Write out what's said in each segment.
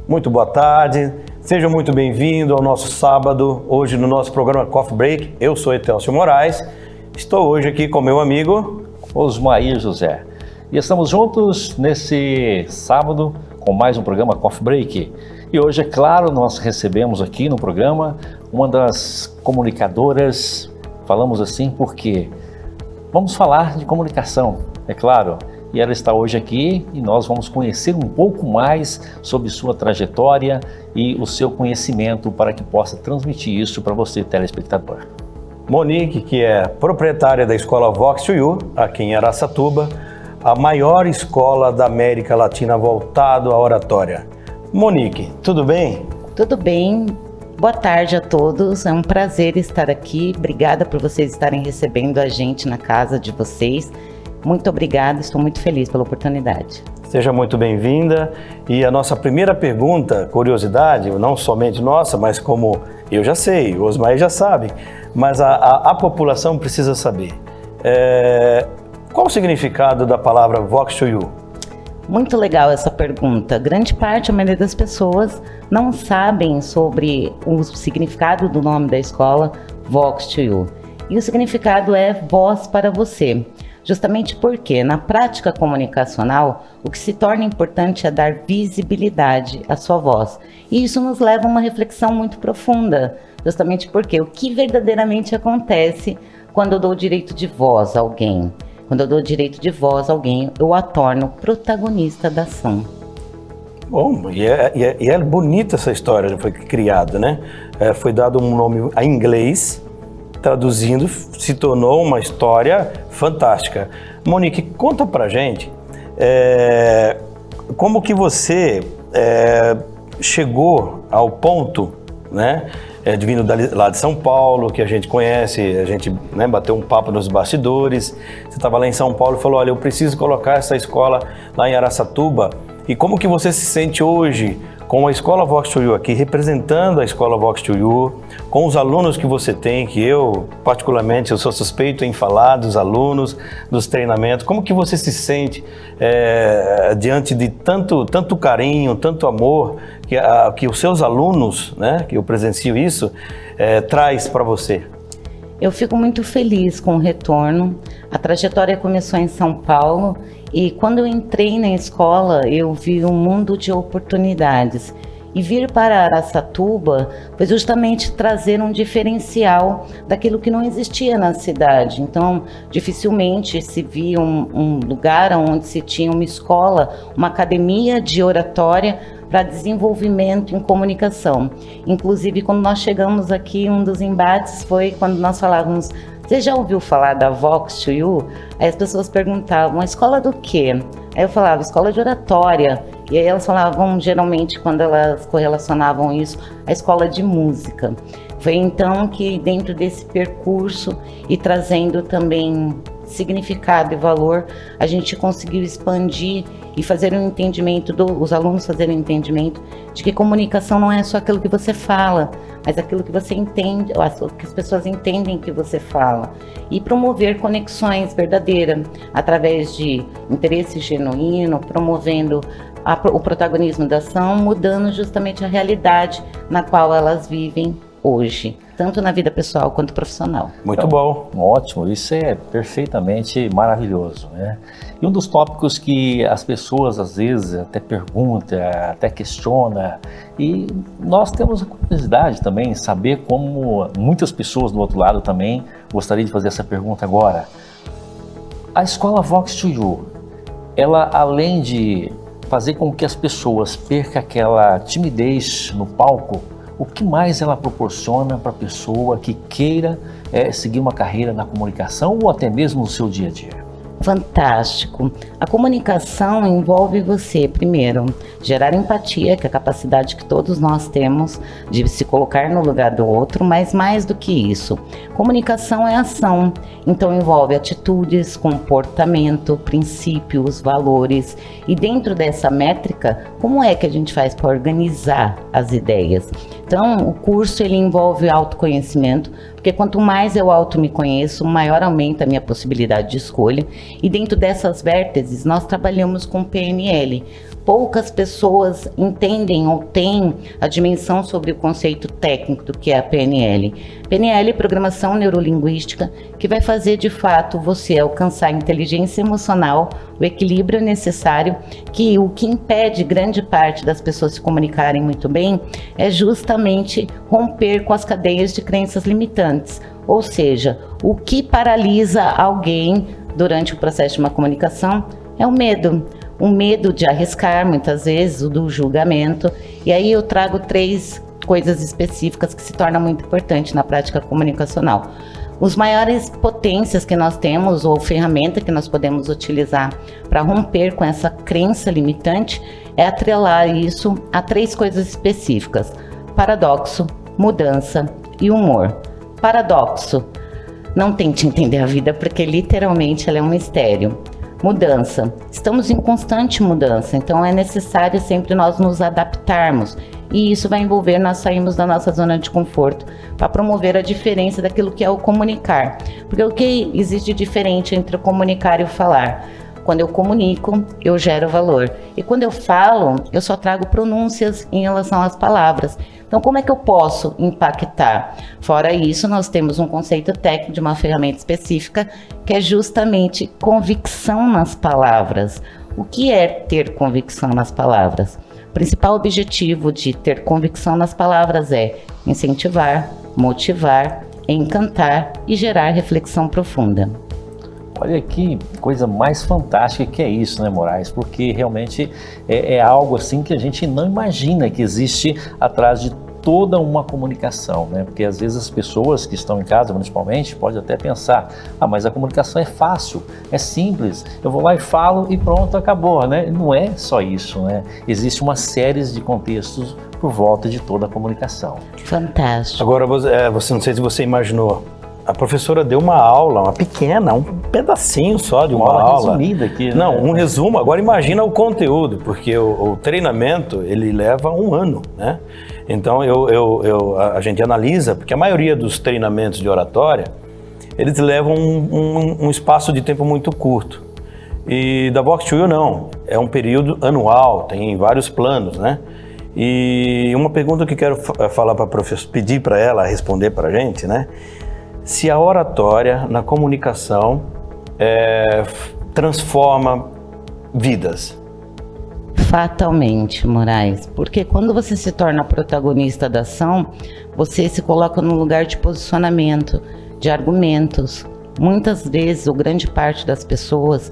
muito boa tarde. Seja muito bem-vindo ao nosso sábado, hoje no nosso programa Coffee Break. Eu sou Etelcio Moraes, estou hoje aqui com meu amigo Osmair José. E estamos juntos nesse sábado com mais um programa Coffee Break. E hoje, é claro, nós recebemos aqui no programa uma das comunicadoras, falamos assim porque vamos falar de comunicação, é claro. E ela está hoje aqui e nós vamos conhecer um pouco mais sobre sua trajetória e o seu conhecimento para que possa transmitir isso para você, telespectador. Monique, que é proprietária da escola Vox2U, aqui em Araçatuba, a maior escola da América Latina voltado à oratória. Monique, tudo bem? Tudo bem. Boa tarde a todos. É um prazer estar aqui. Obrigada por vocês estarem recebendo a gente na casa de vocês. Muito obrigada, estou muito feliz pela oportunidade. Seja muito bem-vinda. E a nossa primeira pergunta, curiosidade, não somente nossa, mas como eu já sei, o Osmair já sabe, mas a população precisa saber. Qual o significado da palavra Vox2U? Muito legal essa pergunta. Grande parte, a maioria das pessoas não sabem sobre o significado do nome da escola Vox2U. E o significado é voz para você. Justamente porque, na prática comunicacional, o que se torna importante é dar visibilidade à sua voz. E isso nos leva a uma reflexão muito profunda, justamente porque o que verdadeiramente acontece quando eu dou o direito de voz a alguém? Quando eu dou o direito de voz a alguém, eu a torno protagonista da ação. Bom, e é bonita essa história, foi criada, né? Foi dado um nome em inglês, traduzindo, se tornou uma história fantástica. Monique, conta pra gente como que você chegou ao ponto, né, de vindo lá de São Paulo, que a gente conhece, a gente, né, bateu um papo nos bastidores, você estava lá em São Paulo e falou, olha, eu preciso colocar essa escola lá em Araçatuba. E como que você se sente hoje com a Escola Vox2U aqui, representando a Escola Vox2U, com os alunos que você tem, que eu, particularmente, eu sou suspeito em falar dos alunos, dos treinamentos. Como que você se sente diante de tanto carinho, tanto amor que os seus alunos, né, que eu presencio isso, traz para você? Eu fico muito feliz com o retorno. A trajetória começou em São Paulo e quando eu entrei na escola eu vi um mundo de oportunidades. E vir para Araçatuba foi justamente trazer um diferencial daquilo que não existia na cidade. Então, dificilmente se via um lugar onde se tinha uma escola, uma academia de oratória para desenvolvimento em comunicação. Inclusive, quando nós chegamos aqui, um dos embates foi quando nós falávamos, você já ouviu falar da Vox2U? Aí as pessoas perguntavam, a escola do quê? Aí eu falava, escola de oratória. E aí elas falavam, geralmente, quando elas correlacionavam isso, a escola de música. Foi então que, dentro desse percurso e trazendo também significado e valor, a gente conseguiu expandir e fazer um entendimento, os alunos fazerem um entendimento de que comunicação não é só aquilo que você fala, mas aquilo que você entende, que as pessoas entendem que você fala. E promover conexões verdadeiras, através de interesse genuíno, promovendo o protagonismo da ação, mudando justamente a realidade na qual elas vivem hoje, tanto na vida pessoal quanto profissional. Muito bom. Ótimo, isso é perfeitamente maravilhoso, né? E um dos tópicos que as pessoas às vezes até perguntam, até questionam, e nós temos a curiosidade também, saber como muitas pessoas do outro lado também gostariam de fazer essa pergunta agora. A escola Vox2U, ela além de fazer com que as pessoas percam aquela timidez no palco, o que mais ela proporciona para a pessoa que queira seguir uma carreira na comunicação ou até mesmo no seu dia a dia? Fantástico. A comunicação envolve você, primeiro, gerar empatia, que é a capacidade que todos nós temos de se colocar no lugar do outro, mas mais do que isso, comunicação é ação. Então envolve atitudes, comportamento, princípios, valores. E dentro dessa métrica, como é que a gente faz para organizar as ideias? Então, o curso ele envolve autoconhecimento Porque quanto mais eu auto me conheço, maior aumenta a minha possibilidade de escolha. E dentro dessas vértices, nós trabalhamos com PNL. Poucas pessoas entendem ou têm a dimensão sobre o conceito técnico do que é a PNL. PNL é programação neurolinguística que vai fazer de fato você alcançar a inteligência emocional, o equilíbrio necessário, que o que impede grande parte das pessoas se comunicarem muito bem é justamente romper com as cadeias de crenças limitantes. Ou seja, o que paralisa alguém durante o processo de uma comunicação é o medo. O medo de arriscar, muitas vezes, o do julgamento. E aí eu trago 3 coisas específicas que se tornam muito importantes na prática comunicacional. Os maiores potências que nós temos, ou ferramenta que nós podemos utilizar para romper com essa crença limitante, é atrelar isso a 3 coisas específicas: paradoxo, mudança e humor. Paradoxo: não tente entender a vida porque literalmente ela é um mistério. Mudança: estamos em constante mudança, então é necessário sempre nós nos adaptarmos. E isso vai envolver nós sairmos da nossa zona de conforto para promover a diferença daquilo que é o comunicar. Porque o que existe de diferente entre o comunicar e o falar? Quando eu comunico, eu gero valor. E quando eu falo, eu só trago pronúncias em relação às palavras. Então, como é que eu posso impactar? Fora isso, nós temos um conceito técnico de uma ferramenta específica, que é justamente convicção nas palavras. O que é ter convicção nas palavras? O principal objetivo de ter convicção nas palavras é incentivar, motivar, encantar e gerar reflexão profunda. Olha que coisa mais fantástica que é isso, né, Moraes? Porque realmente é algo assim que a gente não imagina que existe atrás de toda uma comunicação, né? Porque às vezes as pessoas que estão em casa, principalmente, podem até pensar: ah, mas a comunicação é fácil, é simples, eu vou lá e falo e pronto, acabou, né? Não é só isso, né? Existe uma série de contextos por volta de toda a comunicação. Fantástico. Agora, você não sei se você imaginou, a professora deu uma aula, uma pequena, um pedacinho só de uma aula. Resumida aqui, né? Não, um resumo. Agora imagina o conteúdo, porque o treinamento, ele leva 1 ano, né? Então a gente analisa, porque a maioria dos treinamentos de oratória, eles levam um espaço de tempo muito curto. E da Vox to You não, é um período anual, tem vários planos, né? E uma pergunta que eu quero falar para a professora, pedir para ela responder para a gente, né? Se a oratória na comunicação transforma vidas. Fatalmente, Moraes, porque quando você se torna protagonista da ação, você se coloca num lugar de posicionamento, de argumentos. Muitas vezes, ou grande parte das pessoas,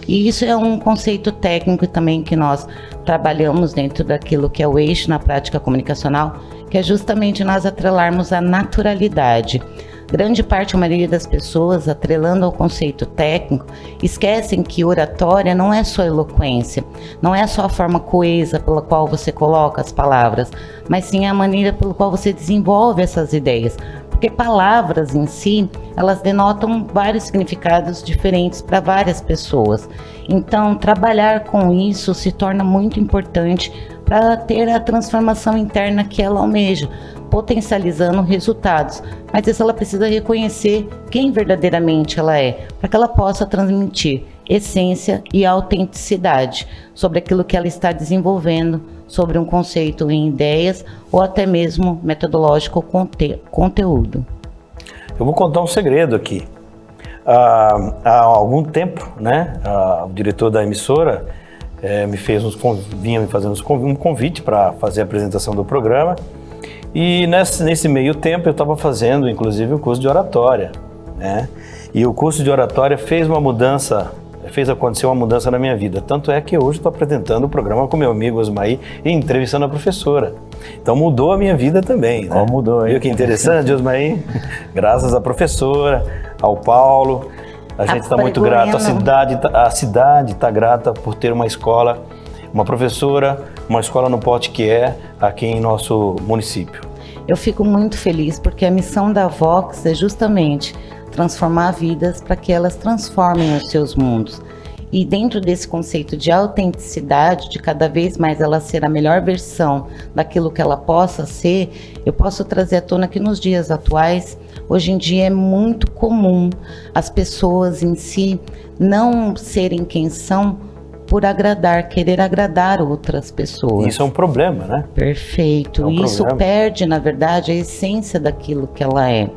e isso é um conceito técnico também que nós trabalhamos dentro daquilo que é o eixo na prática comunicacional, que é justamente nós atrelarmos a naturalidade. Grande parte, a maioria das pessoas, atrelando ao conceito técnico, esquecem que oratória não é só eloquência, não é só a forma coesa pela qual você coloca as palavras, mas sim a maneira pela qual você desenvolve essas ideias. Porque palavras em si, elas denotam vários significados diferentes para várias pessoas. Então, trabalhar com isso se torna muito importante para ter a transformação interna que ela almeja, potencializando resultados. Mas isso ela precisa reconhecer quem verdadeiramente ela é, para que ela possa transmitir essência e autenticidade sobre aquilo que ela está desenvolvendo, sobre um conceito em ideias ou até mesmo metodológico ou conteúdo. Eu vou contar um segredo aqui. Há algum tempo, né, o diretor da emissora vinha me fazendo um convite para fazer a apresentação do programa, e nesse meio tempo eu estava fazendo inclusive o curso de oratória, né? E o curso de oratória fez acontecer uma mudança na minha vida. Tanto é que hoje estou apresentando o programa com meu amigo Osmaí e entrevistando a professora. Então mudou a minha vida também, né? Mudou, hein? Viu que interessante, Osmaí? Graças à professora, ao Paulo, a gente está muito grato. A cidade está grata por ter uma escola, uma professora, uma escola no Pote que é aqui em nosso município. Eu fico muito feliz porque a missão da Vox é justamente transformar vidas para que elas transformem os seus mundos. E dentro desse conceito de autenticidade, de cada vez mais ela ser a melhor versão daquilo que ela possa ser, eu posso trazer à tona que nos dias atuais, hoje em dia é muito comum as pessoas em si não serem quem são por agradar, querer agradar outras pessoas. Isso é um problema, né? Perfeito. É um Isso problema. perde, na verdade, a essência daquilo que ela é.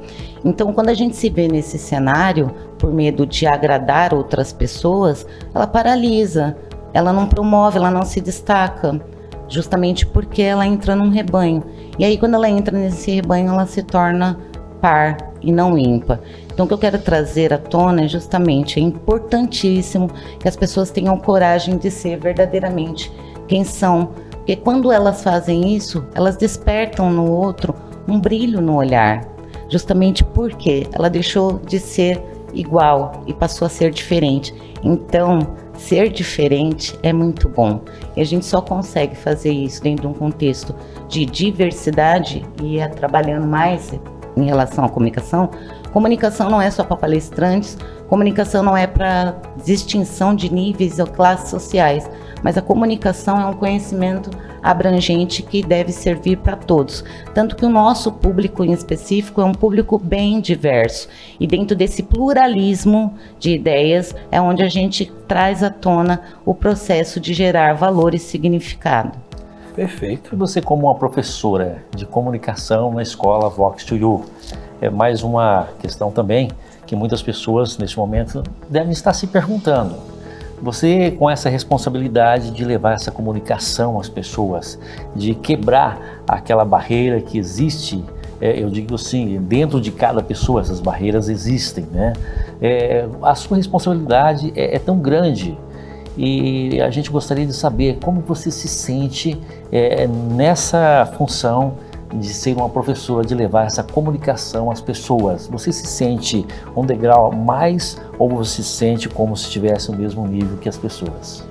Então, quando a gente se vê nesse cenário, por medo de agradar outras pessoas, ela paralisa, ela não promove, ela não se destaca, justamente porque ela entra num rebanho. E aí, quando ela entra nesse rebanho, ela se torna par e não ímpar. Então, o que eu quero trazer à tona é justamente, é importantíssimo que as pessoas tenham coragem de ser verdadeiramente quem são, porque quando elas fazem isso, elas despertam no outro um brilho no olhar, justamente porque ela deixou de ser igual e passou a ser diferente. Então, ser diferente é muito bom. E a gente só consegue fazer isso dentro de um contexto de diversidade e trabalhando mais em relação à comunicação. Comunicação não é só para palestrantes, comunicação não é para distinção de níveis ou classes sociais, mas a comunicação é um conhecimento abrangente que deve servir para todos. Tanto que o nosso público em específico é um público bem diverso. E dentro desse pluralismo de ideias é onde a gente traz à tona o processo de gerar valor e significado. Perfeito. E você, como uma professora de comunicação na escola Vox2U, é mais uma questão também que muitas pessoas nesse momento devem estar se perguntando. Você, com essa responsabilidade de levar essa comunicação às pessoas, de quebrar aquela barreira que existe, eu digo assim, dentro de cada pessoa essas barreiras existem, né? A sua responsabilidade é tão grande. E a gente gostaria de saber como você se sente nessa função de ser uma professora, de levar essa comunicação às pessoas. Você se sente um degrau a mais ou você se sente como se estivesse no mesmo nível que as pessoas?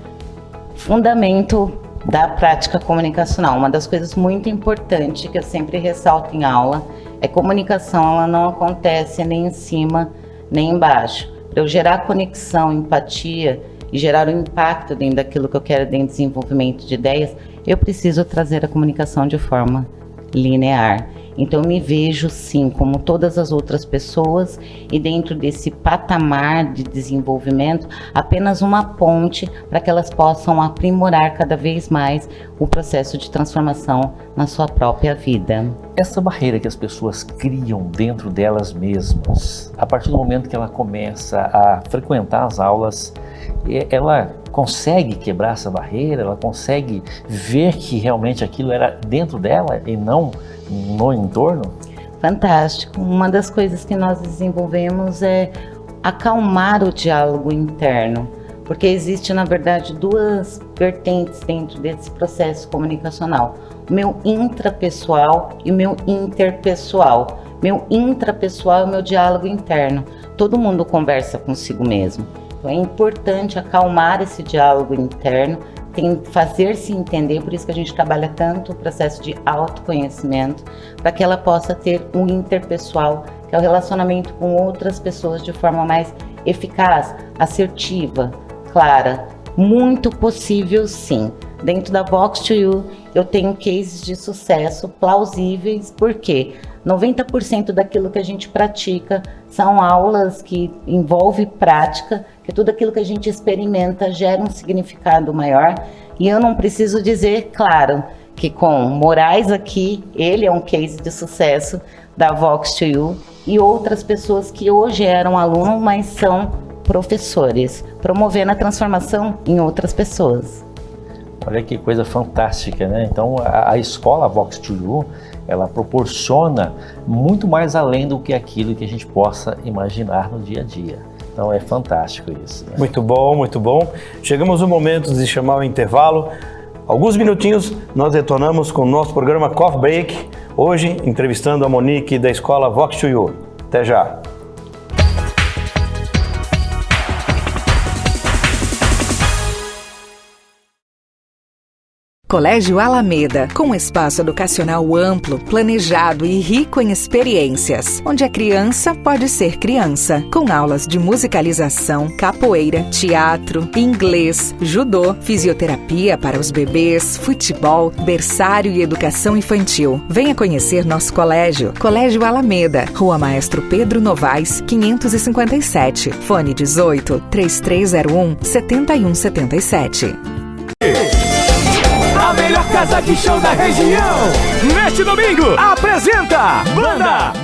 Fundamento da prática comunicacional. Uma das coisas muito importantes que eu sempre ressalto em aula é comunicação, ela não acontece nem em cima nem embaixo. Para eu gerar conexão, empatia e gerar um impacto dentro daquilo que eu quero dentro do desenvolvimento de ideias, eu preciso trazer a comunicação de forma linear. Então eu me vejo sim como todas as outras pessoas e dentro desse patamar de desenvolvimento apenas uma ponte para que elas possam aprimorar cada vez mais o processo de transformação na sua própria vida. Essa barreira que as pessoas criam dentro delas mesmas, a partir do momento que ela começa a frequentar as aulas, ela consegue quebrar essa barreira, ela consegue ver que realmente aquilo era dentro dela e não no entorno? Fantástico. Uma das coisas que nós desenvolvemos é acalmar o diálogo interno, porque existe, na verdade, duas vertentes dentro desse processo comunicacional. O meu intrapessoal e o meu interpessoal. Meu intrapessoal é o meu diálogo interno. Todo mundo conversa consigo mesmo. Então é importante acalmar esse diálogo interno, fazer-se entender, por isso que a gente trabalha tanto o processo de autoconhecimento, para que ela possa ter um interpessoal, que é o relacionamento com outras pessoas de forma mais eficaz, assertiva, clara. Muito possível, sim. Dentro da Vox2U, eu tenho cases de sucesso plausíveis, porque 90% daquilo que a gente pratica são aulas que envolvem prática, que tudo aquilo que a gente experimenta gera um significado maior. E eu não preciso dizer, claro, que com Moraes aqui, ele é um case de sucesso da Vox2U e outras pessoas que hoje eram alunos, mas são professores, promovendo a transformação em outras pessoas. Olha que coisa fantástica, né? Então a escola Vox2U, ela proporciona muito mais além do que aquilo que a gente possa imaginar no dia a dia. Então é fantástico isso, né? Muito bom, muito bom. Chegamos no momento de chamar o intervalo. Alguns minutinhos nós retornamos com o nosso programa Coffee Break, hoje entrevistando a Monique da escola Vox2U. Até já! Colégio Alameda, com um espaço educacional amplo, planejado e rico em experiências, onde a criança pode ser criança, com aulas de musicalização, capoeira, teatro, inglês, judô, fisioterapia para os bebês, futebol, berçário e educação infantil. Venha conhecer nosso colégio. Colégio Alameda, Rua Maestro Pedro Novaes, 557. Fone 18 3301 7177. A melhor casa de show da região, neste domingo, apresenta Banda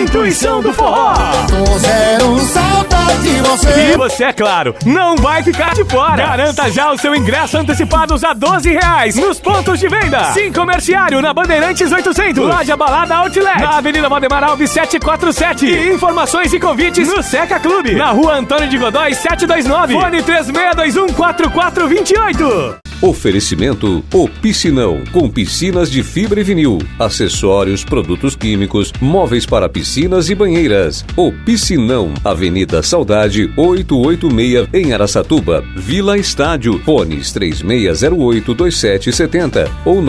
Intuição do Forró. Tô zero saudade de você. E você, é claro, não vai ficar de fora. Garanta já o seu ingresso antecipados a R$12 nos pontos de venda. Sim Comerciário, na Bandeirantes 800. Loja Balada Outlet, na Avenida Valdemar Alves 747. E informações e convites no Seca Clube, na Rua Antônio de Godói 729. Fone 36214428. Oferecimento O Piscinão, com piscinas de fibra e vinil, acessórios, produtos químicos, móveis para piscinas e banheiras. O Piscinão, Avenida Saudade 886, em Araçatuba. Vila Estádio, fones 3608-2770 ou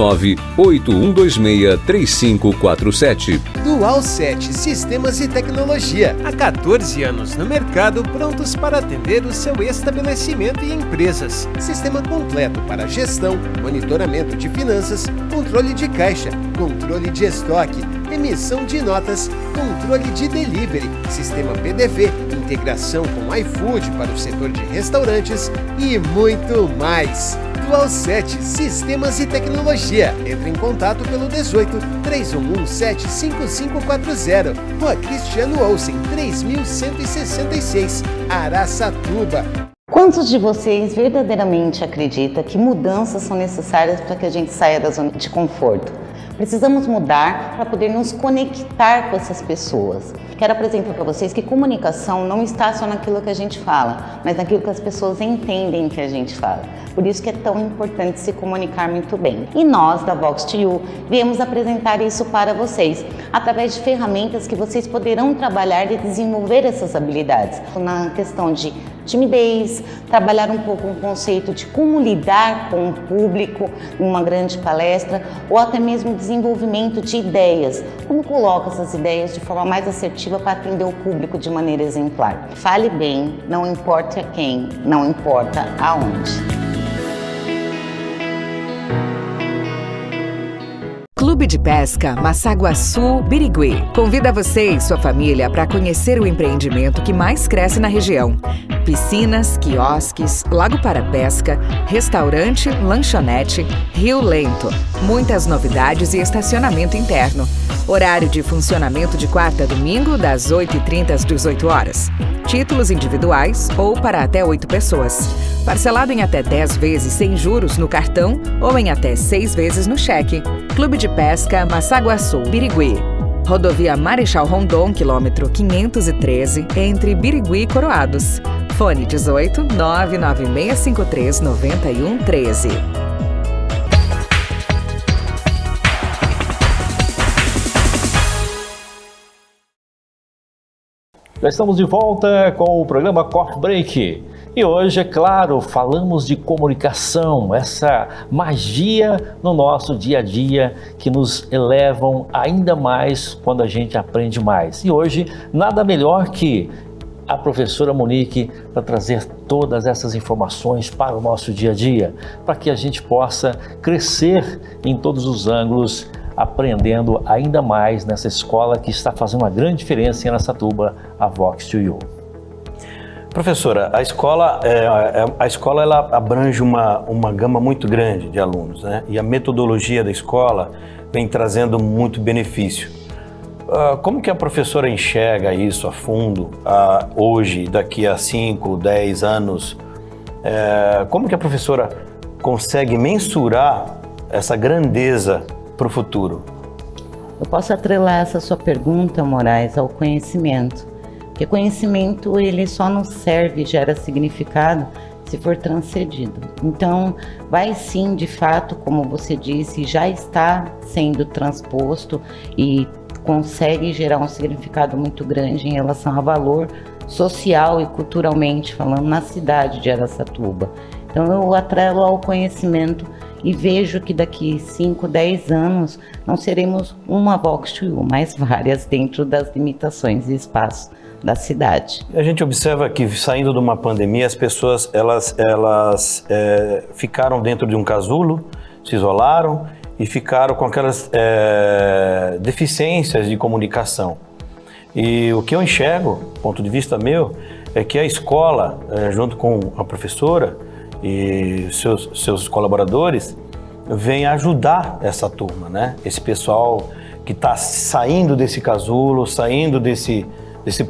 98126-3547. Dual 7 Sistemas e Tecnologia. Há 14 anos no mercado, prontos para atender o seu estabelecimento e empresas. Sistema completo para gestão, monitoramento de finanças, controle de caixa, controle de estoque, emissão de notas, controle de delivery, sistema PDV, integração com iFood para o setor de restaurantes e muito mais. Dual 7 Sistemas e Tecnologia. Entre em contato pelo 18 3117 5540. Rua Cristiano Olsen, 3166, Araçatuba. Quantos de vocês verdadeiramente acreditam que mudanças são necessárias para que a gente saia da zona de conforto? Precisamos mudar para poder nos conectar com essas pessoas. Quero apresentar para vocês que comunicação não está só naquilo que a gente fala, mas naquilo que as pessoas entendem que a gente fala. Por isso que é tão importante se comunicar muito bem. E nós, da Vox2U, viemos apresentar isso para vocês, através de ferramentas que vocês poderão trabalhar e desenvolver essas habilidades. Na questão de timidez, trabalhar um pouco o conceito de como lidar com o público em uma grande palestra, ou até mesmo desenvolvimento de ideias. Como coloca essas ideias de forma mais assertiva para atender o público de maneira exemplar. Fale bem, não importa quem, não importa aonde. Clube de Pesca Massaguaçu Birigui convida você e sua família para conhecer o empreendimento que mais cresce na região. Piscinas, quiosques, lago para pesca, restaurante, lanchonete, Rio Lento. Muitas novidades e estacionamento interno. Horário de funcionamento de quarta a domingo, das 8h30 às 18 horas. Títulos individuais ou para até 8 pessoas. Parcelado em até 10 vezes sem juros no cartão ou em até 6 vezes no cheque. Clube de Pesca Massaguaçu Birigui. Rodovia Marechal Rondon, quilômetro 513, entre Birigui e Coroados. Fone 18 99653 9113. Já estamos de volta com o programa Coffee Break. E hoje, é claro, falamos de comunicação, essa magia no nosso dia a dia que nos elevam ainda mais quando a gente aprende mais. E hoje, nada melhor que a professora Monique para trazer todas essas informações para o nosso dia a dia, para que a gente possa crescer em todos os ângulos, aprendendo ainda mais nessa escola que está fazendo uma grande diferença em Araçatuba, a Vox2U. Professora, a escola ela abrange uma gama muito grande de alunos, né? E a metodologia da escola vem trazendo muito benefício. Como que a professora enxerga isso a fundo, hoje, daqui a 5, 10 anos? Como que a professora consegue mensurar essa grandeza para o futuro? Eu posso atrelar essa sua pergunta, Moraes, ao conhecimento. Porque conhecimento, ele só nos serve e gera significado se for transcedido. Então, vai sim, de fato, como você disse, já está sendo transposto e consegue gerar um significado muito grande em relação ao valor social e culturalmente falando na cidade de Araçatuba. Então, eu atrelo ao conhecimento e vejo que daqui 5, 10 anos não seremos uma Vox2U, mas várias dentro das limitações e espaços da cidade. A gente observa que, saindo de uma pandemia, as pessoas elas ficaram dentro de um casulo, se isolaram e ficaram com aquelas deficiências de comunicação. E o que eu enxergo, ponto de vista meu, é que a escola, junto com a professora e seus colaboradores, vem ajudar essa turma, né? Esse pessoal que está saindo desse casulo, saindo desse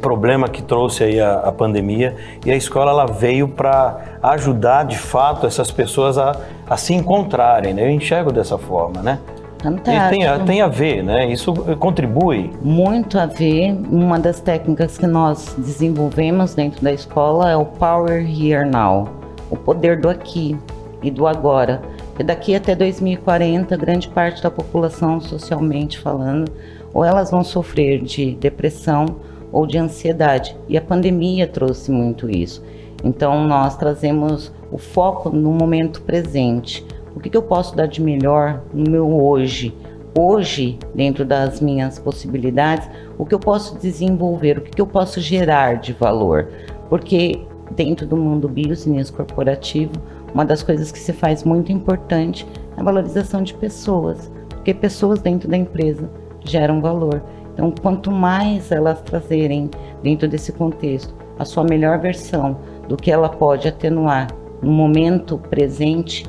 problema que trouxe aí a pandemia, e a escola ela veio para ajudar de fato essas pessoas a se encontrarem, né? Eu enxergo dessa forma, né? Fantástico. E tem a ver, né? Isso contribui. Muito a ver. Uma das técnicas que nós desenvolvemos dentro da escola é o Power Here Now, o poder do aqui e do agora. E daqui até 2040, grande parte da população, socialmente falando, ou elas vão sofrer de depressão ou de ansiedade. E a pandemia trouxe muito isso. Então nós trazemos o foco no momento presente. O que eu posso dar de melhor no meu hoje? Hoje, dentro das minhas possibilidades, o que eu posso desenvolver, o que eu posso gerar de valor? Porque dentro do mundo business corporativo, uma das coisas que se faz muito importante é a valorização de pessoas, porque pessoas dentro da empresa geram valor. Então, quanto mais elas trazerem dentro desse contexto a sua melhor versão do que ela pode atenuar no momento presente,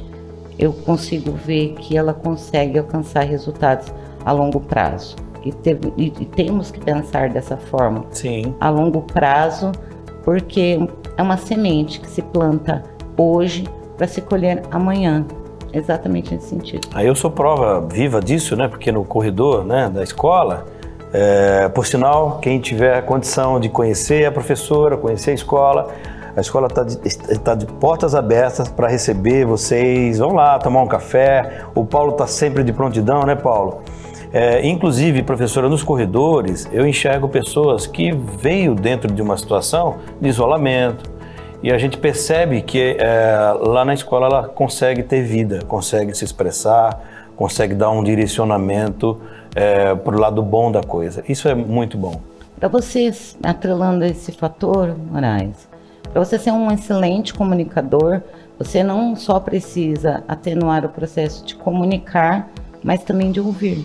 eu consigo ver que ela consegue alcançar resultados a longo prazo. E temos que pensar dessa forma. Sim. A longo prazo, porque é uma semente que se planta hoje para se colher amanhã. Exatamente nesse sentido. Aí eu sou prova viva disso, né? Porque no corredor, né, da escola, por sinal, quem tiver a condição de conhecer a professora, conhecer a escola está de portas abertas para receber vocês. Vão lá tomar um café. O Paulo está sempre de prontidão, né, Paulo? Inclusive, professora, nos corredores, eu enxergo pessoas que veio dentro de uma situação de isolamento e a gente percebe que lá na escola ela consegue ter vida, consegue se expressar, consegue dar um direcionamento para o lado bom da coisa. Isso é muito bom. Para vocês, atrelando esse fator, Moraes, para você ser um excelente comunicador, você não só precisa atenuar o processo de comunicar, mas também de ouvir.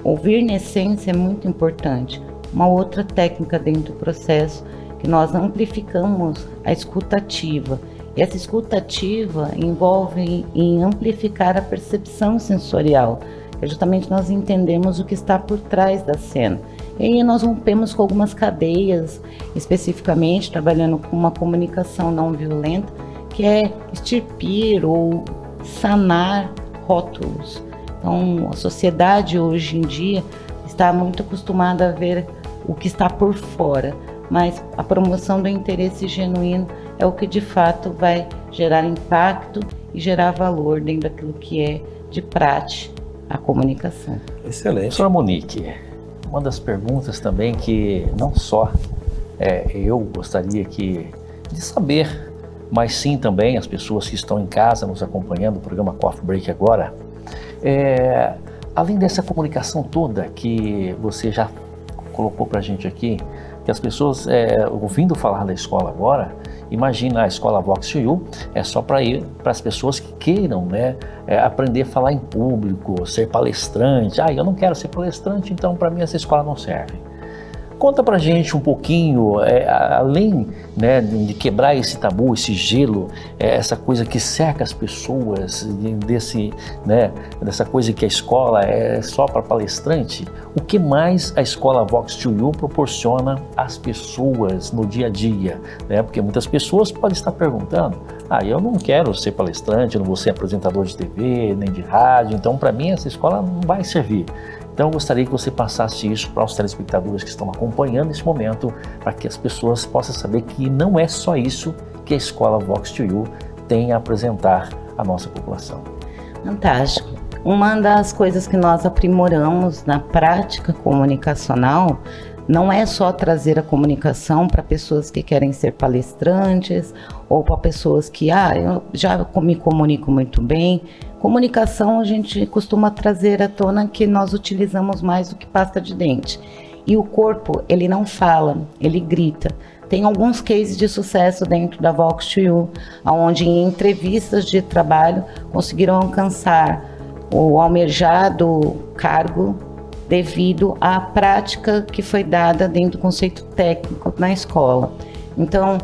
Ouvir, na essência, é muito importante. Uma outra técnica dentro do processo que nós amplificamos a escuta ativa. E essa escuta ativa envolve em amplificar a percepção sensorial. É justamente nós entendemos o que está por trás da cena. E aí nós rompemos com algumas cadeias, especificamente trabalhando com uma comunicação não violenta, que é extirpir ou sanar rótulos. Então, a sociedade hoje em dia está muito acostumada a ver o que está por fora, mas a promoção do interesse genuíno é o que de fato vai gerar impacto e gerar valor dentro daquilo que é de prática a comunicação. Excelente. Professora Monique, uma das perguntas também que não só eu gostaria de saber, mas sim também as pessoas que estão em casa nos acompanhando o programa Coffee Break agora, além dessa comunicação toda que você já colocou para a gente aqui, que as pessoas ouvindo falar da escola agora, imagina a escola Vox2U é só para as pessoas que queiram, né, aprender a falar em público, ser palestrante. Eu não quero ser palestrante, então para mim essa escola não serve. Conta pra gente um pouquinho, além, né, de quebrar esse tabu, esse gelo, essa coisa que cerca as pessoas, dessa coisa que a escola é só para palestrante, o que mais a escola Vox2U proporciona às pessoas no dia a dia? Né? Porque muitas pessoas podem estar perguntando, eu não quero ser palestrante, eu não vou ser apresentador de TV, nem de rádio, então para mim essa escola não vai servir. Então eu gostaria que você passasse isso para os telespectadores que estão acompanhando esse momento, para que as pessoas possam saber que não é só isso que a escola Vox2U tem a apresentar à nossa população. Fantástico. Uma das coisas que nós aprimoramos na prática comunicacional não é só trazer a comunicação para pessoas que querem ser palestrantes ou para pessoas que, eu já me comunico muito bem. Comunicação a gente costuma trazer à tona que nós utilizamos mais do que pasta de dente. E o corpo, ele não fala, ele grita. Tem alguns cases de sucesso dentro da Vox2U, onde em entrevistas de trabalho conseguiram alcançar o almejado cargo devido à prática que foi dada dentro do conceito técnico na escola. Então,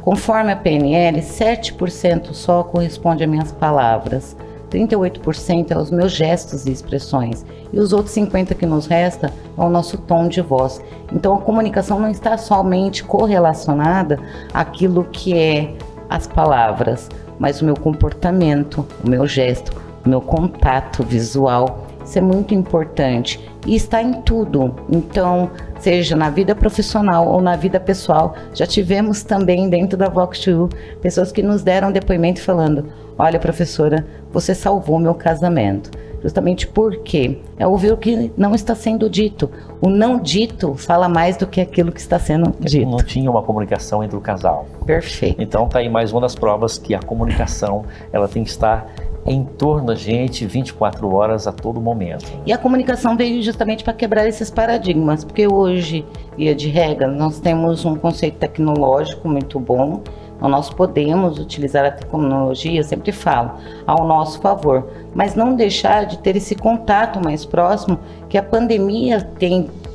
conforme a PNL, 7% só corresponde às minhas palavras, 38% aos meus gestos e expressões, e os outros 50% que nos resta é o nosso tom de voz. Então, a comunicação não está somente correlacionada àquilo que é as palavras, mas o meu comportamento, o meu gesto, o meu contato visual. Isso é muito importante e está em tudo. Então, seja na vida profissional ou na vida pessoal, já tivemos também dentro da Vox2U pessoas que nos deram depoimento falando: olha, professora, você salvou meu casamento. Justamente porque é ouvir o que não está sendo dito. O não dito fala mais do que aquilo que está sendo dito. Não tinha uma comunicação entre o casal. Perfeito. Então tá aí mais uma das provas que a comunicação ela tem que estar em torno da gente 24 horas a todo momento. E a comunicação veio justamente para quebrar esses paradigmas, porque hoje, via de regra, nós temos um conceito tecnológico muito bom. Então, nós podemos utilizar a tecnologia, eu sempre falo, ao nosso favor, mas não deixar de ter esse contato mais próximo que a pandemia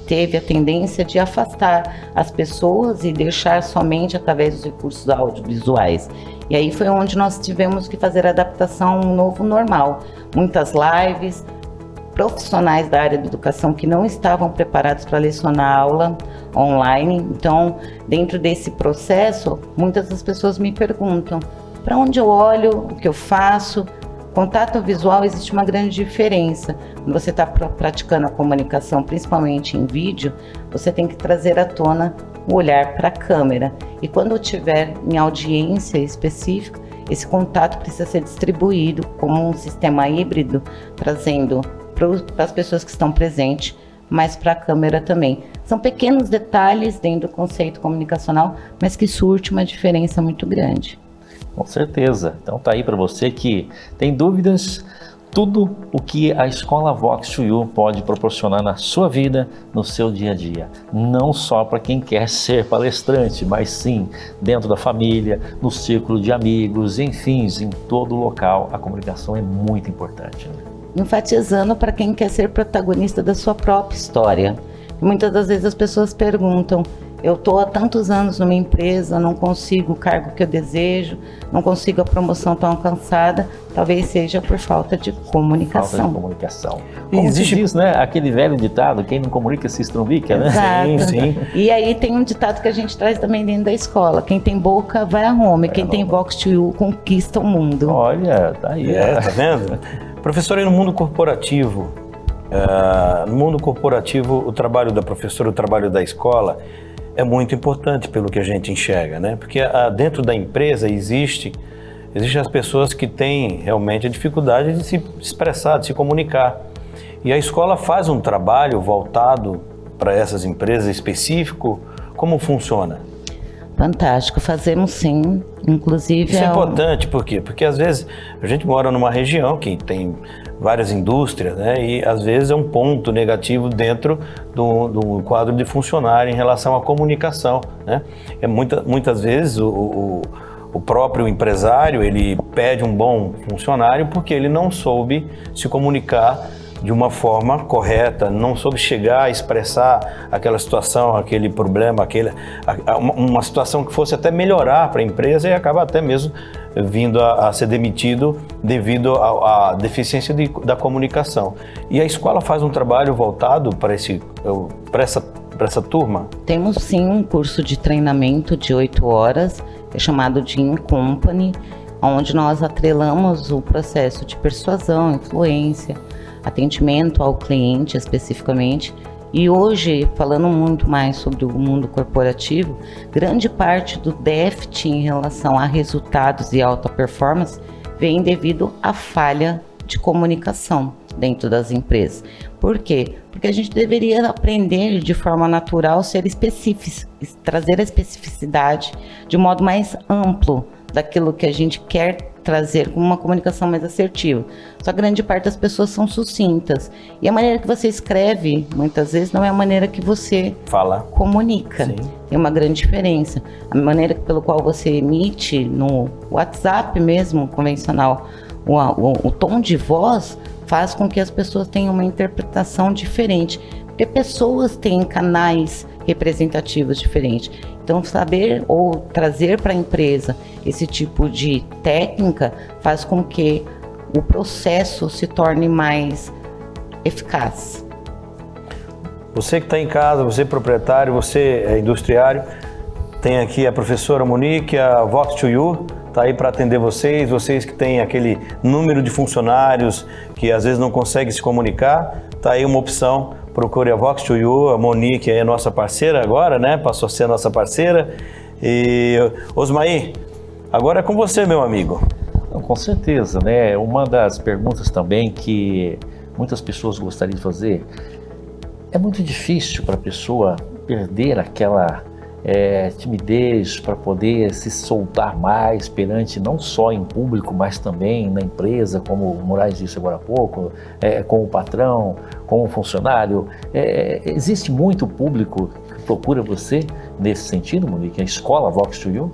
teve a tendência de afastar as pessoas e deixar somente através dos recursos audiovisuais. E aí foi onde nós tivemos que fazer a adaptação a um novo normal. Muitas lives, profissionais da área de educação que não estavam preparados para lecionar aula online. Então, dentro desse processo, muitas das pessoas me perguntam: para onde eu olho, o que eu faço? Contato visual, existe uma grande diferença. Quando você está praticando a comunicação, principalmente em vídeo, você tem que trazer à tona o olhar para a câmera. E quando estiver em audiência específica, esse contato precisa ser distribuído como um sistema híbrido, trazendo para as pessoas que estão presentes, mas para a câmera também. São pequenos detalhes dentro do conceito comunicacional, mas que surte uma diferença muito grande. Com certeza. Então tá aí para você que tem dúvidas, tudo o que a Escola Vox2U pode proporcionar na sua vida, no seu dia a dia. Não só para quem quer ser palestrante, mas sim dentro da família, no círculo de amigos, enfim, em todo local. A comunicação é muito importante, né? Enfatizando para quem quer ser protagonista da sua própria história. Muitas das vezes as pessoas perguntam: eu estou há tantos anos numa empresa, não consigo o cargo que eu desejo, não consigo a promoção tão alcançada, talvez seja por falta de comunicação. Falta de comunicação. Como existe, diz, né? Aquele velho ditado: quem não comunica se estrumbica, né? Exato. Sim. E aí tem um ditado que a gente traz também dentro da escola: quem tem boca vai a Roma, e quem tem Vox2U conquista o mundo. Olha, tá aí. Tá vendo? Professora, e no mundo corporativo? O trabalho da professora, o trabalho da escola é muito importante pelo que a gente enxerga, né? Porque dentro da empresa existem as pessoas que têm realmente a dificuldade de se expressar, de se comunicar. E a escola faz um trabalho voltado para essas empresas específico. Como funciona? Fantástico, fazemos sim, inclusive... Isso é importante, por quê? Porque às vezes a gente mora numa região que tem várias indústrias, né? E às vezes é um ponto negativo dentro do quadro de funcionário em relação à comunicação, né? Muitas vezes o próprio empresário, ele pede um bom funcionário porque ele não soube se comunicar de uma forma correta, não soube chegar a expressar aquela situação, aquele problema, uma situação que fosse até melhorar para a empresa e acaba até mesmo vindo a ser demitido devido à deficiência da comunicação. E a escola faz um trabalho voltado para essa turma? Temos sim um curso de treinamento de 8 horas, que é chamado de In Company, onde nós atrelamos o processo de persuasão, influência, atendimento ao cliente especificamente. E hoje, falando muito mais sobre o mundo corporativo, grande parte do déficit em relação a resultados e alta performance vem devido à falha de comunicação. dentro das empresas. Por quê? Porque a gente deveria aprender de forma natural, ser específico, trazer a especificidade de modo mais amplo daquilo que a gente quer trazer com uma comunicação mais assertiva. Só que grande parte das pessoas são sucintas. E a maneira que você escreve, muitas vezes, não é a maneira que você comunica. Sim. Tem uma grande diferença. A maneira pelo qual você emite no WhatsApp mesmo, convencional, o tom de voz faz com que as pessoas tenham uma interpretação diferente. Porque pessoas têm canais representativos diferentes. Então, saber ou trazer para a empresa esse tipo de técnica faz com que o processo se torne mais eficaz. Você que está em casa, você é proprietário, você é industriário, tem aqui a professora Monique, a Vox2U, está aí para atender vocês que têm aquele número de funcionários que às vezes não conseguem se comunicar, está aí uma opção. Procure a Vox2U, a Monique é nossa parceira agora, né? Passou a ser a nossa parceira. E Osmair, agora é com você, meu amigo. Com certeza, né? Uma das perguntas também que muitas pessoas gostariam de fazer, é muito difícil para a pessoa perder aquela timidez para poder se soltar mais perante não só em público, mas também na empresa, como o Moraes disse agora há pouco, com o patrão, com o funcionário. Existe muito público que procura você nesse sentido, Monique? A escola Vox2U?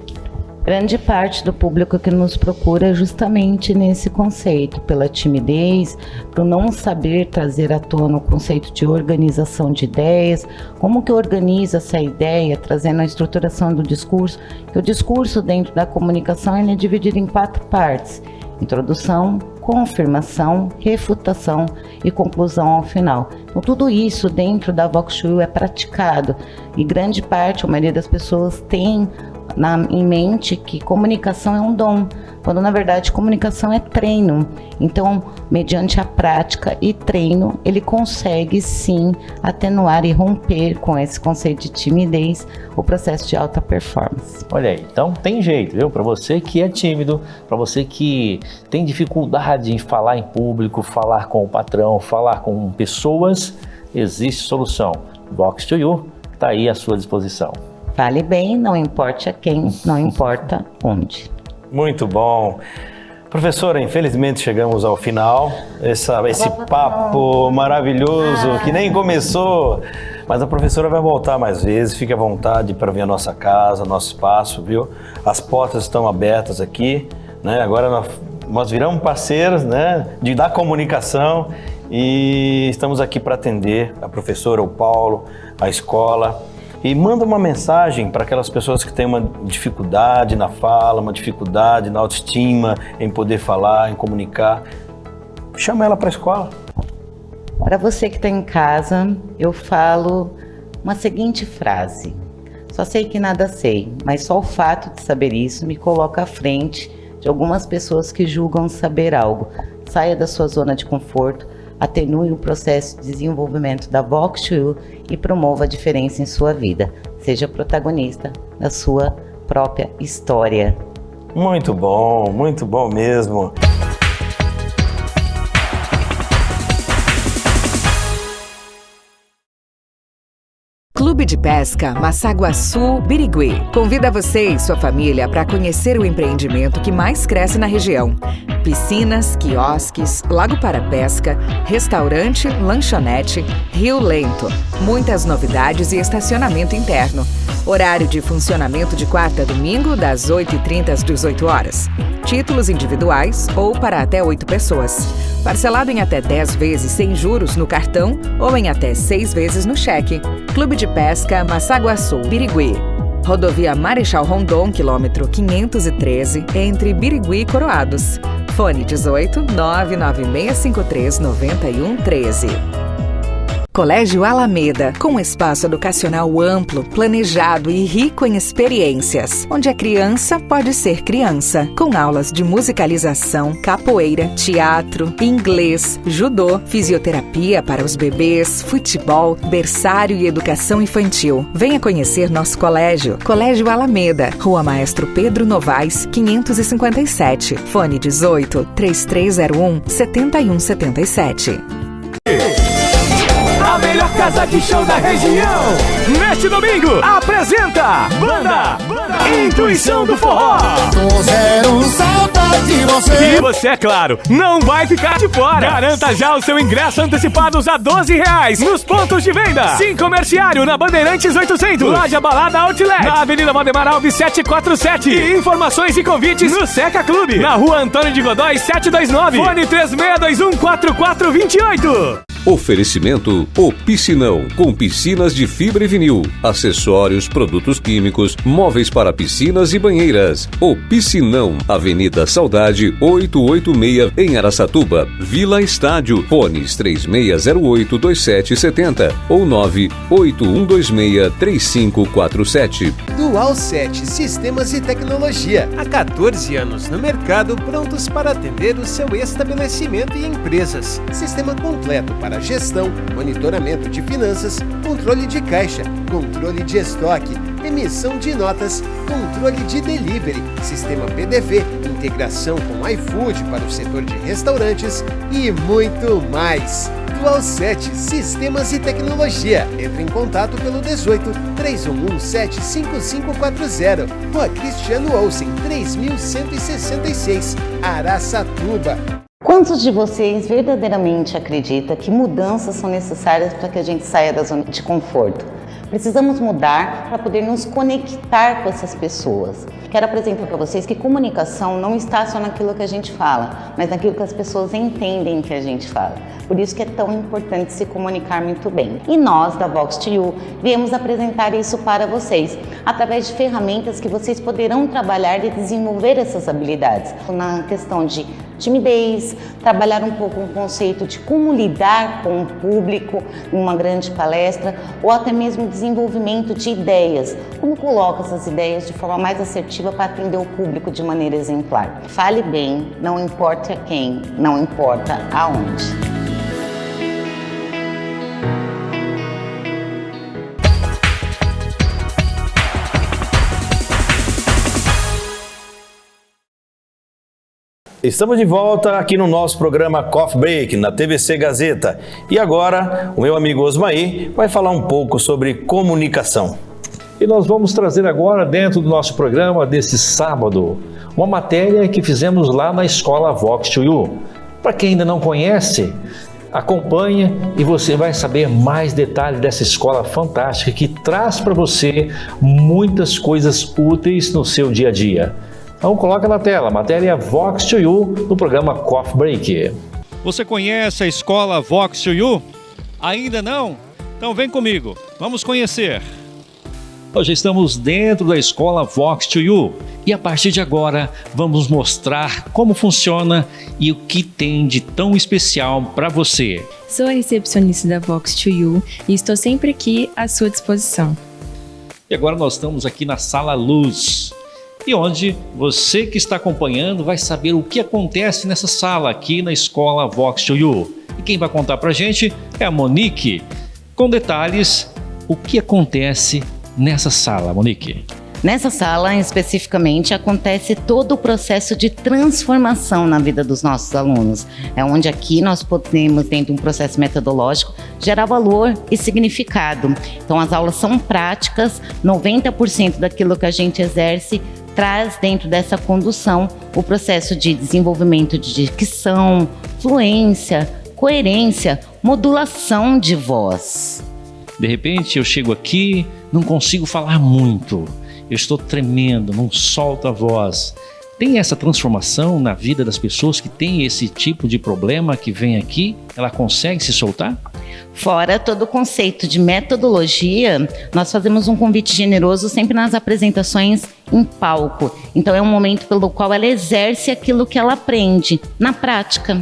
Grande parte do público que nos procura é justamente nesse conceito, pela timidez, por não saber trazer à tona o conceito de organização de ideias, como que organiza essa ideia, trazendo a estruturação do discurso, que o discurso dentro da comunicação ele é dividido em 4 partes: introdução, confirmação, refutação e conclusão ao final. Então, tudo isso dentro da Vox2U é praticado e grande parte, a maioria das pessoas tem em mente que comunicação é um dom, quando na verdade comunicação é treino. Então, mediante a prática e treino, ele consegue sim atenuar e romper com esse conceito de timidez o processo de alta performance. Olha aí, então tem jeito, viu? Para você que é tímido, para você que tem dificuldade em falar em público, falar com o patrão, falar com pessoas, existe solução. Vox2U está aí à sua disposição. Fale bem, não importa a quem, não importa onde. Muito bom. Professora, infelizmente chegamos ao final. Esse papo maravilhoso que nem começou. Mas a professora vai voltar mais vezes. Fique à vontade para vir à nossa casa, nosso espaço, viu? As portas estão abertas aqui, né? Agora nós viramos parceiros, né? Da comunicação e estamos aqui para atender a professora, o Paulo, a escola. E manda uma mensagem para aquelas pessoas que têm uma dificuldade na fala, uma dificuldade na autoestima, em poder falar, em comunicar. Chama ela para a escola. Para você que está em casa, eu falo uma seguinte frase: só sei que nada sei, mas só o fato de saber isso me coloca à frente de algumas pessoas que julgam saber algo. Saia da sua zona de conforto, atenue o processo de desenvolvimento da Vox2U e promova a diferença em sua vida. Seja protagonista da sua própria história. Muito bom mesmo. Clube de Pesca Massaguaçu Birigui convida você e sua família para conhecer o empreendimento que mais cresce na região. Piscinas, quiosques, lago para pesca, restaurante, lanchonete, Rio Lento. Muitas novidades e estacionamento interno. Horário de funcionamento de quarta a domingo, das 8h30 às 18 horas. Títulos individuais ou para até 8 pessoas. Parcelado em até 10 vezes sem juros no cartão ou em até 6 vezes no cheque. Clube de Pesca Massaguaçu Birigui. Rodovia Marechal Rondon, quilômetro 513, entre Birigui e Coroados. Fone 18 99653 9113. Colégio Alameda, com um espaço educacional amplo, planejado e rico em experiências, onde a criança pode ser criança, com aulas de musicalização, capoeira, teatro, inglês, judô, fisioterapia para os bebês, futebol, berçário e educação infantil. Venha conhecer nosso colégio. Colégio Alameda, Rua Maestro Pedro Novaes, 557. Fone 18 3301 7177. A melhor casa de show da região, neste domingo, apresenta Banda Intuição do Forró. Tô zero saudade de você. E você, é claro, não vai ficar de fora. Garanta já o seu ingresso antecipados a R$12 nos pontos de venda. Sim Comerciário, na Bandeirantes 800. Loja Balada Outlet, na Avenida Valdemar Alves 747. E informações e convites no Seca Clube, na Rua Antônio de Godói 729. Fone 36214428. Oferecimento O Piscinão, com piscinas de fibra e vinil, acessórios, produtos químicos, móveis para piscinas e banheiras. O Piscinão, Avenida Saudade 886, em Araçatuba, Vila Estádio. Fones 3608-2770 ou 98126-3547. Dual 7 Sistemas e Tecnologia. Há 14 anos no mercado, prontos para atender o seu estabelecimento e empresas. Sistema completo para gestão, monitoramento de finanças, controle de caixa, controle de estoque, emissão de notas, controle de delivery, sistema PDV, integração com iFood para o setor de restaurantes e muito mais. Dual 7 Sistemas e Tecnologia. Entre em contato pelo 18 3117 5540. Rua Cristiano Olsen 3166, Araçatuba. Quantos de vocês verdadeiramente acreditam que mudanças são necessárias para que a gente saia da zona de conforto? Precisamos mudar para poder nos conectar com essas pessoas. Quero apresentar para vocês que comunicação não está só naquilo que a gente fala, mas naquilo que as pessoas entendem que a gente fala. Por isso que é tão importante se comunicar muito bem. E nós, da Vox2U, viemos apresentar isso para vocês, através de ferramentas que vocês poderão trabalhar e desenvolver essas habilidades. Na questão de timidez, trabalhar um pouco o conceito de como lidar com o público em uma grande palestra, ou até mesmo desenvolvimento de ideias. Como coloca essas ideias de forma mais assertiva para atender o público de maneira exemplar. Fale bem, não importa quem, não importa aonde. Estamos de volta aqui no nosso programa Coffee Break, na TVC Gazeta. E agora, o meu amigo Osmair vai falar um pouco sobre comunicação. E nós vamos trazer agora, dentro do nosso programa desse sábado, uma matéria que fizemos lá na Escola Vox2U. Para quem ainda não conhece, acompanha e você vai saber mais detalhes dessa escola fantástica que traz para você muitas coisas úteis no seu dia a dia. Então coloca na tela, a matéria Vox2U no programa Coffee Break. Você conhece a escola Vox2U? Ainda não? Então vem comigo, vamos conhecer. Hoje estamos dentro da escola Vox2U e a partir de agora vamos mostrar como funciona e o que tem de tão especial para você. Sou a recepcionista da Vox2U e estou sempre aqui à sua disposição. E agora nós estamos aqui na Sala Luz, e onde você que está acompanhando vai saber o que acontece nessa sala aqui na escola Vox2U. E quem vai contar pra gente é a Monique, com detalhes, o que acontece nessa sala, Monique. Nessa sala, especificamente, acontece todo o processo de transformação na vida dos nossos alunos. É onde aqui nós podemos, dentro de um processo metodológico, gerar valor e significado. Então, as aulas são práticas, 90% daquilo que a gente exerce traz dentro dessa condução o processo de desenvolvimento de dicção, fluência, coerência, modulação de voz. De repente eu chego aqui, não consigo falar muito, eu estou tremendo, não solto a voz. Tem essa transformação na vida das pessoas que têm esse tipo de problema que vem aqui? Ela consegue se soltar? Fora todo o conceito de metodologia, nós fazemos um convite generoso sempre nas apresentações em palco. Então é um momento pelo qual ela exerce aquilo que ela aprende na prática.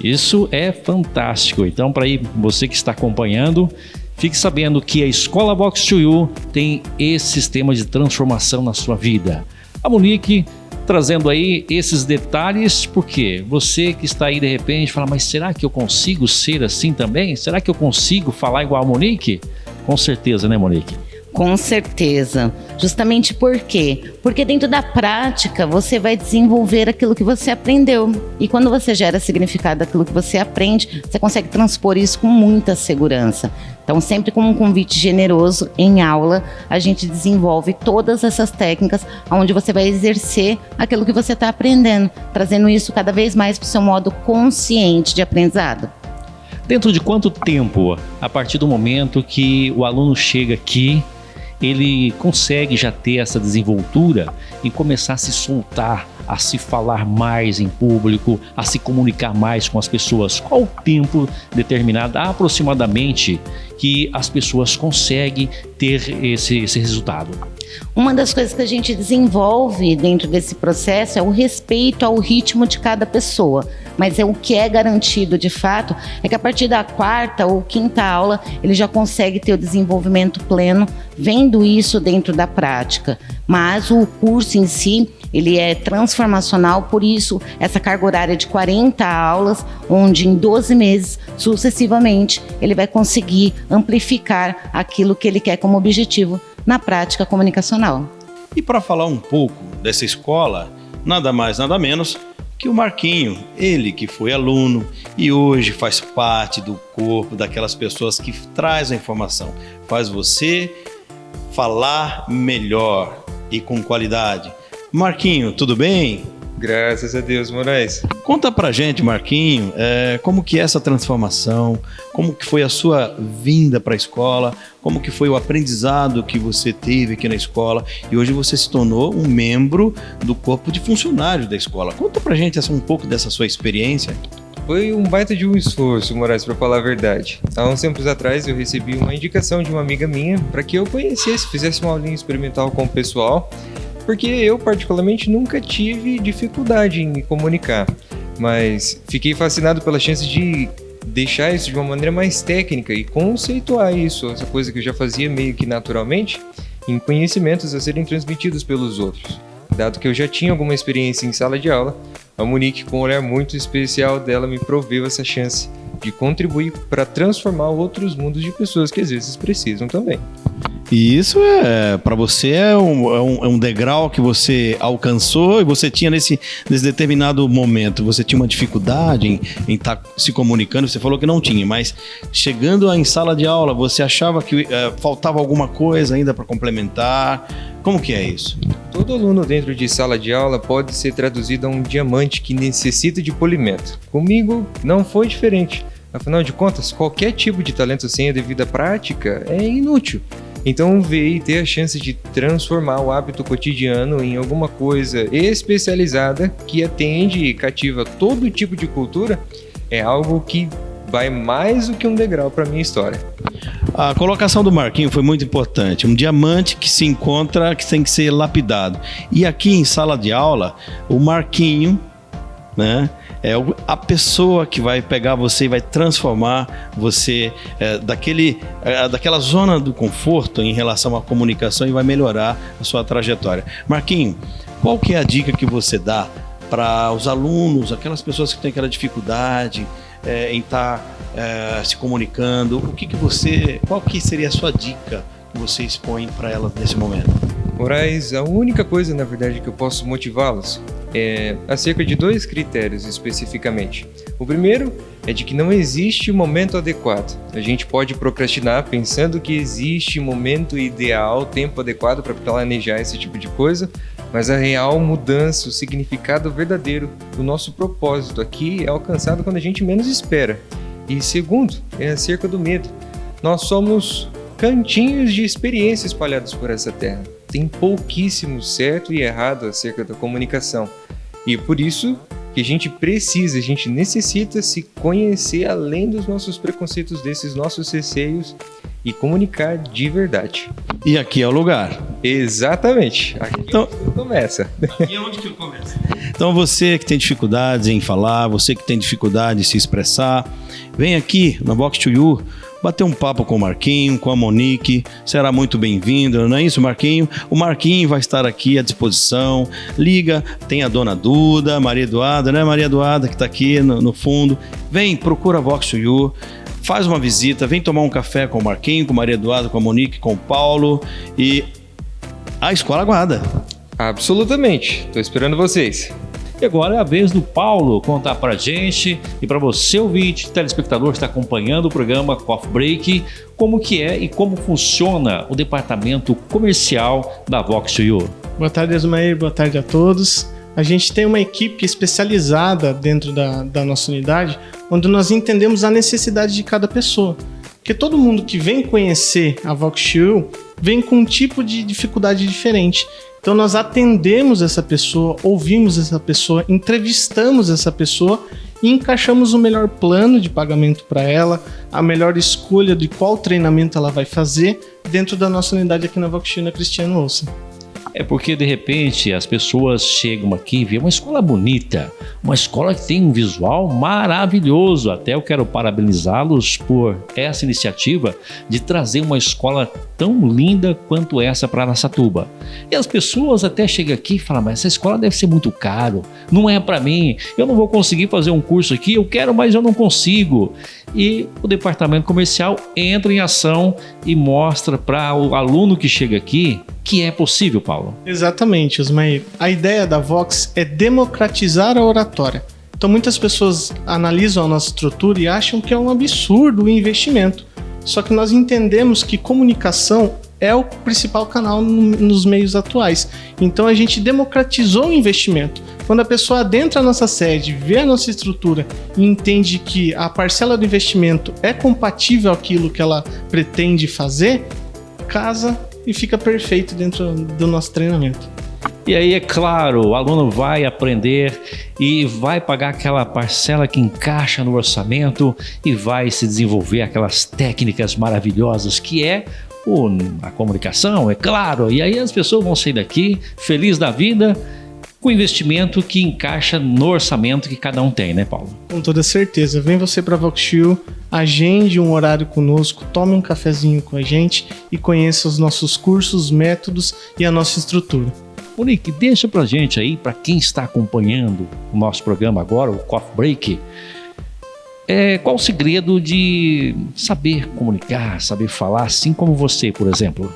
Isso é fantástico. Então, para aí você que está acompanhando, fique sabendo que a Escola Vox2U tem esse sistema de transformação na sua vida. A Monique trazendo aí esses detalhes, porque você que está aí de repente fala, mas será que eu consigo ser assim também? Será que eu consigo falar igual a Monique? Com certeza, né, Monique? Com certeza. Justamente por quê? Porque dentro da prática você vai desenvolver aquilo que você aprendeu. E quando você gera significado daquilo que você aprende, você consegue transpor isso com muita segurança. Então, sempre com um convite generoso em aula, a gente desenvolve todas essas técnicas onde você vai exercer aquilo que você está aprendendo, trazendo isso cada vez mais para o seu modo consciente de aprendizado. Dentro de quanto tempo, a partir do momento que o aluno chega aqui, ele consegue já ter essa desenvoltura em começar a se soltar, a se falar mais em público, a se comunicar mais com as pessoas? Qual o tempo determinado, aproximadamente, que as pessoas conseguem ter esse resultado? Uma das coisas que a gente desenvolve dentro desse processo é o respeito ao ritmo de cada pessoa. Mas o que é garantido de fato é que a partir da 4ª ou 5ª aula ele já consegue ter o desenvolvimento pleno, vendo isso dentro da prática. Mas o curso em si, ele é transformacional, por isso essa carga horária de 40 aulas, onde em 12 meses, sucessivamente, ele vai conseguir amplificar aquilo que ele quer como objetivo na prática comunicacional. E para falar um pouco dessa escola, nada mais, nada menos que o Marquinho, ele que foi aluno e hoje faz parte do corpo daquelas pessoas que traz a informação, faz você falar melhor e com qualidade. Marquinho, tudo bem? Graças a Deus, Moraes. Conta pra gente, Marquinho, como que é essa transformação, como que foi a sua vinda para a escola, como que foi o aprendizado que você teve aqui na escola e hoje você se tornou um membro do corpo de funcionários da escola. Conta pra gente um pouco dessa sua experiência. Foi um baita de um esforço, Moraes, para falar a verdade. Há uns tempos atrás eu recebi uma indicação de uma amiga minha para que eu conhecesse, fizesse uma aulinha experimental com o pessoal, porque eu particularmente nunca tive dificuldade em me comunicar, mas fiquei fascinado pela chance de deixar isso de uma maneira mais técnica e conceituar isso, essa coisa que eu já fazia meio que naturalmente, em conhecimentos a serem transmitidos pelos outros. Dado que eu já tinha alguma experiência em sala de aula, a Monique, com um olhar muito especial dela, me proveu essa chance de contribuir para transformar outros mundos de pessoas que às vezes precisam também. E isso para você é um degrau que você alcançou e você tinha nesse determinado momento, você tinha uma dificuldade em estar se comunicando, você falou que não tinha, mas chegando em sala de aula, você achava que faltava alguma coisa ainda para complementar? Como que é isso? Todo aluno dentro de sala de aula pode ser traduzido a um diamante que necessita de polimento. Comigo não foi diferente. Afinal de contas, qualquer tipo de talento sem a devida prática é inútil. Então, ver e ter a chance de transformar o hábito cotidiano em alguma coisa especializada que atende e cativa todo tipo de cultura é algo que vai mais do que um degrau para a minha história. A colocação do Marquinho foi muito importante. Um diamante que se encontra, que tem que ser lapidado. E aqui em sala de aula, o Marquinho, né, é a pessoa que vai pegar você e vai transformar você daquela zona do conforto em relação à comunicação e vai melhorar a sua trajetória. Marquinho, qual que é a dica que você dá para os alunos, aquelas pessoas que têm aquela dificuldade em estar se comunicando? Qual que seria a sua dica que você expõe para elas nesse momento? Moraes, a única coisa, na verdade, que eu posso motivá-los é acerca de 2 critérios especificamente. O primeiro é de que não existe momento adequado. A gente pode procrastinar pensando que existe momento ideal, tempo adequado para planejar esse tipo de coisa, mas a real mudança, o significado verdadeiro do nosso propósito aqui é alcançado quando a gente menos espera. E segundo, é acerca do medo. Nós somos cantinhos de experiência espalhados por essa terra. Tem pouquíssimo certo e errado acerca da comunicação. E por isso que a gente necessita se conhecer além dos nossos preconceitos, desses nossos receios e comunicar de verdade. E aqui é o lugar. Exatamente. Aqui então, é onde tudo começa. Aqui é onde que começa. Então você que tem dificuldades em falar, você que tem dificuldade em se expressar, vem aqui na Vox2U bater um papo com o Marquinho, com a Monique, será muito bem-vindo, não é isso, Marquinho? O Marquinho vai estar aqui à disposição, liga, tem a dona Duda, Maria Eduarda, né, Maria Eduarda, que está aqui no fundo, vem, procura a Vox2U, faz uma visita, vem tomar um café com o Marquinho, com a Maria Eduarda, com a Monique, com o Paulo, e a escola aguarda. Absolutamente, estou esperando vocês. E agora é a vez do Paulo contar pra gente e para você ouvinte, telespectador que está acompanhando o programa Coffee Break, como que é e como funciona o departamento comercial da Vox2U. Boa tarde, Osmair, boa tarde a todos. A gente tem uma equipe especializada dentro da nossa unidade, onde nós entendemos a necessidade de cada pessoa. Porque todo mundo que vem conhecer a Vox2U vem com um tipo de dificuldade diferente. Então nós atendemos essa pessoa, ouvimos essa pessoa, entrevistamos essa pessoa e encaixamos o melhor plano de pagamento para ela, a melhor escolha de qual treinamento ela vai fazer dentro da nossa unidade aqui na Vox2U na Cristiano Olsen. É porque de repente as pessoas chegam aqui e veem uma escola bonita, uma escola que tem um visual maravilhoso. Até eu quero parabenizá-los por essa iniciativa de trazer uma escola tão linda quanto essa para Araçatuba. E as pessoas até chegam aqui e falam, mas essa escola deve ser muito caro, não é para mim, eu não vou conseguir fazer um curso aqui, eu quero, mas eu não consigo. E o departamento comercial entra em ação e mostra para o aluno que chega aqui que é possível, Paulo. Exatamente, Osmair. A ideia da Vox é democratizar a oratória. Então muitas pessoas analisam a nossa estrutura e acham que é um absurdo o investimento. Só que nós entendemos que comunicação é o principal canal nos meios atuais. Então a gente democratizou o investimento. Quando a pessoa adentra a nossa sede, vê a nossa estrutura e entende que a parcela do investimento é compatível àquilo que ela pretende fazer, casa e fica perfeito dentro do nosso treinamento. E aí, é claro, o aluno vai aprender e vai pagar aquela parcela que encaixa no orçamento e vai se desenvolver aquelas técnicas maravilhosas que é a comunicação, é claro. E aí as pessoas vão sair daqui feliz da vida com investimento que encaixa no orçamento que cada um tem, né, Paulo? Com toda certeza. Vem você para a Vox2U, agende um horário conosco, tome um cafezinho com a gente e conheça os nossos cursos, métodos e a nossa estrutura. Monique, deixa pra gente aí, para quem está acompanhando o nosso programa agora, o Coffee Break, qual o segredo de saber comunicar, saber falar, assim como você, por exemplo?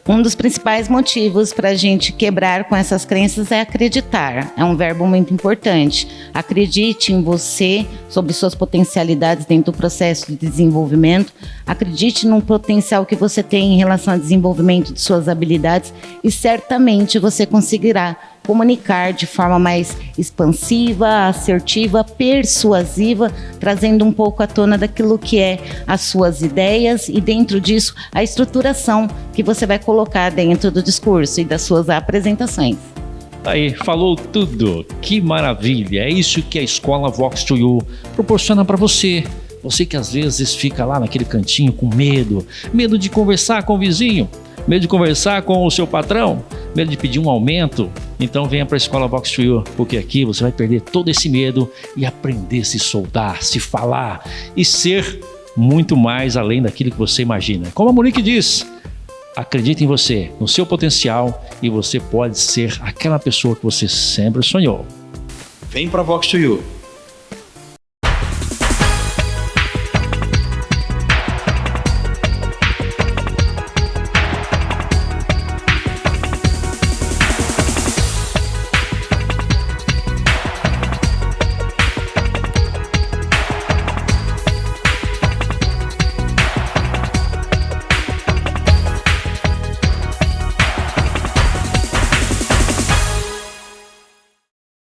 Um dos principais motivos para a gente quebrar com essas crenças é acreditar. É um verbo muito importante. Acredite em você, sobre suas potencialidades dentro do processo de desenvolvimento. Acredite no potencial que você tem em relação ao desenvolvimento de suas habilidades e certamente você conseguirá comunicar de forma mais expansiva, assertiva, persuasiva, trazendo um pouco à tona daquilo que é as suas ideias e dentro disso a estruturação que você vai colocar dentro do discurso e das suas apresentações. Aí, falou tudo, que maravilha, é isso que a escola Vox2U proporciona para você. Você que às vezes fica lá naquele cantinho com medo de conversar com o vizinho, medo de conversar com o seu patrão, medo de pedir um aumento, então venha para a escola Vox2U, porque aqui você vai perder todo esse medo e aprender a se soltar, se falar e ser muito mais além daquilo que você imagina. Como a Monique diz, acredite em você, no seu potencial e você pode ser aquela pessoa que você sempre sonhou. Vem para a Vox2U.